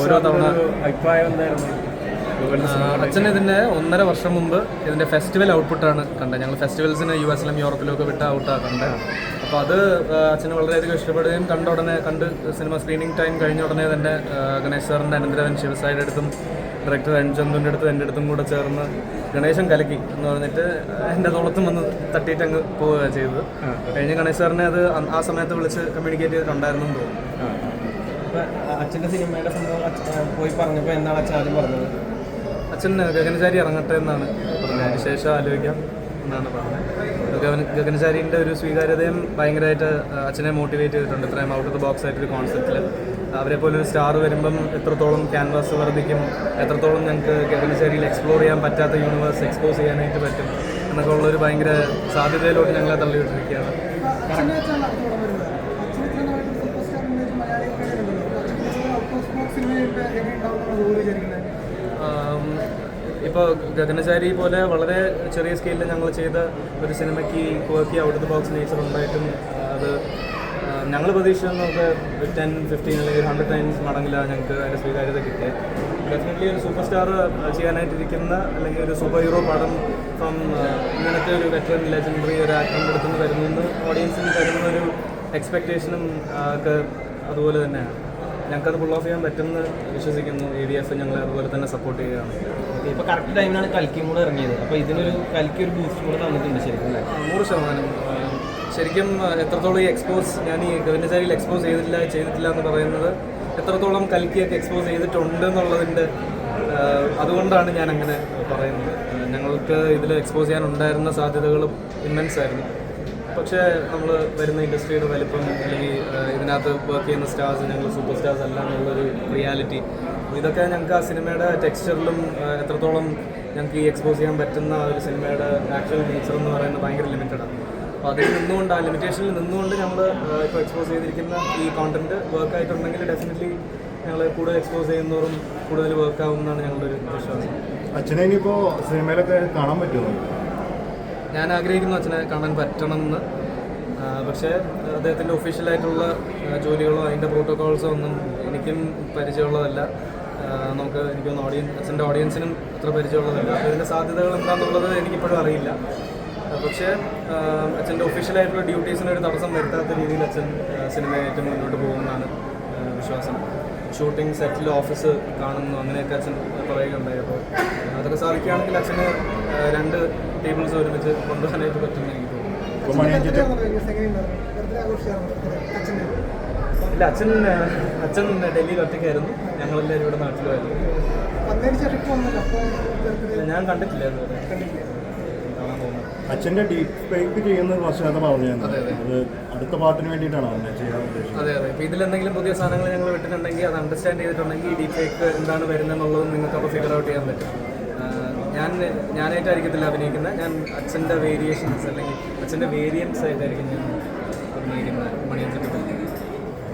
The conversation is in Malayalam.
ഓരോ തവണ അഭിപ്രായം എന്തായിരുന്നു? അച്ഛൻ ഇതിൻ്റെ 1.5 വർഷം മുമ്പ് ഇതിൻ്റെ ഫെസ്റ്റിവൽ ഔട്ട്പുട്ടാണ് കണ്ടത്. ഞങ്ങൾ ഫെസ്റ്റിവൽസിന് US-ലും യൂറോപ്പിലും ഒക്കെ വിട്ട ഔട്ടാണ് കണ്ടത്. അപ്പോൾ അത് അച്ഛന് വളരെയധികം ഇഷ്ടപ്പെടുകയും കണ്ട് സിനിമ സ്ക്രീനിങ് ടൈം കഴിഞ്ഞ ഉടനെ തന്നെ ഗണേഷ് സാറിൻ്റെ അനന്തരവൻ ശിവസായിയുടെ അടുത്തും ഡയറക്ടർ അൻചന്തുവിൻ്റെ അടുത്തും എൻ്റെ അടുത്തും കൂടെ ചേർന്ന് ഗണേശൻ കലക്കി എന്ന് പറഞ്ഞിട്ട് എൻ്റെ തോളത്തും വന്ന് തട്ടിയിട്ട് അങ്ങ് പോവുക ചെയ്തത്. കഴിഞ്ഞ് ഗണേഷ് സാറിനെ അത് ആ സമയത്ത് വിളിച്ച് കമ്മ്യൂണിക്കേറ്റ് ചെയ്തിട്ടുണ്ടായിരുന്നു എന്ന് തോന്നുന്നു. അച്ഛൻ്റെ സിനിമയുടെ സംഭവം പോയി പറഞ്ഞപ്പോൾ എന്താണ് അച്ഛൻ ആദ്യം പറഞ്ഞത്? അച്ഛൻ ഗഗനചാരി ഇറങ്ങട്ടെ എന്നാണ് പറഞ്ഞത്. അതിനുശേഷം ആലോചിക്കാം എന്നാണ് പറഞ്ഞത്. ഗഗനചാരിൻ്റെ ഒരു സ്വീകാര്യതയും ഭയങ്കരമായിട്ട് അച്ഛനെ മോട്ടിവേറ്റ് ചെയ്തിട്ടുണ്ട്. ഇത്രയും ഔട്ട് ഓഫ് ദ ബോക്സ് ആയിട്ടൊരു കോൺസെപ്റ്റിൽ അവരെ പോലെ ഒരു സ്റ്റാർ വരുമ്പം എത്രത്തോളം ക്യാൻവാസ് വർദ്ധിക്കും, എത്രത്തോളം ഞങ്ങൾക്ക് ഗഗനചാരിയിൽ എക്സ്പ്ലോർ ചെയ്യാൻ പറ്റാത്ത യൂണിവേഴ്സ് എക്സ്പോസ് ചെയ്യാനായിട്ട് പറ്റും എന്നൊക്കെ ഉള്ളൊരു ഭയങ്കര സാധ്യതയിലോട്ട് ഞങ്ങളെ തള്ളിവിട്ടിരിക്കുകയാണ്. ഇപ്പോൾ ഗഗനചാരി പോലെ വളരെ ചെറിയ സ്കെയിലിൽ ഞങ്ങൾ ചെയ്ത ഒരു സിനിമയ്ക്ക് ക്വാക്കി out of the box nature ഉണ്ടായിട്ടും അത് ഞങ്ങൾ പ്രതീക്ഷിച്ചത് നമുക്ക് 10-15 അല്ലെങ്കിൽ 100 ടൈംസ് മടങ്ങിലാണ് ഞങ്ങൾക്ക് അതിൻ്റെ സ്വീകാര്യത കിട്ടിയത്. ഡെഫിനറ്റ്ലി ഒരു സൂപ്പർ സ്റ്റാർ ചെയ്യാനായിട്ടിരിക്കുന്ന അല്ലെങ്കിൽ ഒരു സൂപ്പർ ഹീറോ പടം ഫ്രം ഇങ്ങനത്തെ ഒരു വെറ്ററൻ ലെജൻഡറി ഒരു ആക്ടറിൻ്റെ അടുത്ത് നിന്ന് വരുന്നതെന്ന് ഓഡിയൻസിന് തരുന്ന ഒരു എക്സ്പെക്റ്റേഷനും ഒക്കെ അതുപോലെ തന്നെയാണ്. ഞങ്ങൾക്കത് പുൾ ഓഫ് ചെയ്യാൻ പറ്റുമെന്ന് വിശ്വസിക്കുന്നു. AVF ഞങ്ങൾ അതുപോലെ തന്നെ സപ്പോർട്ട് ചെയ്യുകയാണ്. ഇപ്പോൾ കറക്റ്റ് ടൈമിനാണ് കൽക്കിയും കൂടെ ഇറങ്ങിയത്. അപ്പോൾ ഇതിനൊരു കൽക്കി ഒരു ബൂസ്റ്റ് കൂടെ തന്നിട്ടുണ്ട് ശരിക്കും അല്ലേ? 100%. ശരിക്കും എത്രത്തോളം ഈ ഞാൻ ഈ ഗഗനചാരിയിൽ എക്സ്പോസ് ചെയ്തിട്ടില്ല എന്ന് പറയുന്നത് എത്രത്തോളം കൽക്കിയൊക്കെ എക്സ്പോസ് ചെയ്തിട്ടുണ്ട് എന്നുള്ളതിൻ്റെ അതുകൊണ്ടാണ് ഞാൻ അങ്ങനെ പറയുന്നത്. ഞങ്ങൾക്ക് ഇതിൽ എക്സ്പോസ് ചെയ്യാനുണ്ടായിരുന്ന സാധ്യതകളും ഇമ്മൻസ് ആയിരുന്നു. പക്ഷേ നമ്മൾ വരുന്ന ഇൻഡസ്ട്രിയുടെ വലിപ്പം അല്ലെങ്കിൽ ഇതിനകത്ത് വർക്ക് ചെയ്യുന്ന സ്റ്റാർസ് ഞങ്ങൾ സൂപ്പർ സ്റ്റാർസ് അല്ല എന്നുള്ളൊരു റിയാലിറ്റി, ഇതൊക്കെ ഞങ്ങൾക്ക് ആ സിനിമയുടെ ടെക്സ്ചറിലും എത്രത്തോളം ഞങ്ങൾക്ക് ഈ എക്സ്പോസ് ചെയ്യാൻ പറ്റുന്ന ഒരു സിനിമയുടെ ആക്ച്വൽ നേച്ചർ എന്ന് പറയുന്നത് ഭയങ്കര ലിമിറ്റഡാണ്. അപ്പോൾ അതിൽ നിന്നുകൊണ്ട് ആ ലിമിറ്റേഷനിൽ നിന്നുകൊണ്ട് ഞങ്ങൾ ഇപ്പോൾ എക്സ്പോസ് ചെയ്തിരിക്കുന്ന ഈ കോണ്ടന്റ് വർക്കായിട്ടുണ്ടെങ്കിൽ ഡെഫിനറ്റ്ലി ഞങ്ങൾ കൂടുതൽ എക്സ്പോസ് ചെയ്യുന്നതോറും കൂടുതൽ വർക്കാവുമെന്നാണ് ഞങ്ങളുടെ ഒരു വിശ്വാസം. അച്ഛനെ ഇനിയിപ്പോൾ സിനിമയിലൊക്കെ കാണാൻ പറ്റുമോ? ഞാൻ ആഗ്രഹിക്കുന്നു അച്ഛനെ കാണാൻ പറ്റണമെന്ന്. പക്ഷേ അദ്ദേഹത്തിൻ്റെ ഒഫീഷ്യലായിട്ടുള്ള ജോലികളോ അതിൻ്റെ പ്രോട്ടോക്കോൾസോ ഒന്നും എനിക്കും പരിചയമുള്ളതല്ല. എനിക്കൊന്ന് അച്ഛൻ്റെ ഓഡിയൻസിനും അത്ര പരിചയമുള്ളതല്ല. അപ്പോൾ ഇതിൻ്റെ സാധ്യതകൾ എന്താണെന്നുള്ളത് എനിക്കിപ്പോഴും അറിയില്ല. പക്ഷേ അച്ഛൻ്റെ ഒഫീഷ്യലായിട്ടുള്ള ഡ്യൂട്ടീസിനൊരു തടസ്സം വരുത്താത്ത രീതിയിൽ അച്ഛൻ സിനിമയായിട്ട് മുന്നോട്ട് പോകുമെന്നാണ് വിശ്വാസം. ഷൂട്ടിംഗ് സെറ്റിൽ ഓഫീസ് കാണുന്നു അങ്ങനെയൊക്കെ അച്ഛൻ പറയുകയുണ്ടായി. അപ്പോൾ അതൊക്കെ സാധിക്കുകയാണെങ്കിൽ അച്ഛന് 2 ടേബിൾസ് ഒരുമിച്ച് കൊണ്ടുപോകാനായിട്ട് പറ്റുമെന്ന് എനിക്ക് തോന്നുന്നു. ഇല്ല, അച്ഛൻ ഡൽഹിയിൽ ഒറ്റയ്ക്കായിരുന്നു. ഞങ്ങളെല്ലാവരും ഇവിടെ നാട്ടിലുമായിരുന്നു. ഞാൻ കണ്ടിട്ടില്ല അതുവരെ. കാണാൻ പോകുന്നത് അച്ഛൻ്റെ ഡീപ് ഫേക്ക് ചെയ്യുന്ന കുറച്ചത് പറഞ്ഞു. അത് അടുത്ത പാട്ടിന് വേണ്ടിയിട്ടാണ് ചെയ്യാൻ ഉദ്ദേശിച്ചത്. അതെ. ഇപ്പോൾ ഇതിലെന്തെങ്കിലും പുതിയ സാധനങ്ങൾ ഞങ്ങൾ വിട്ടിട്ടുണ്ടെങ്കിൽ അത് അണ്ടർസ്റ്റാൻഡ് ചെയ്തിട്ടുണ്ടെങ്കിൽ ഈ ഡീപ് ഫേക്ക് എന്താണ് വരുന്നതെന്നുള്ളത് നിങ്ങൾക്ക് അപ്പോൾ ഫിഗർ ഔട്ട് ചെയ്യാൻ പറ്റും. ഞാനായിട്ടായിരിക്കത്തില്ല അഭിനയിക്കുന്നത്. ഞാൻ അച്ഛൻ്റെ വേരിയേഷൻസ് അല്ലെങ്കിൽ അച്ഛൻ്റെ വേരിയൻസ് ആയിട്ടായിരിക്കും ഞാൻ അഭിനയിക്കുന്നത് മണിയൻ ചുറ്റും.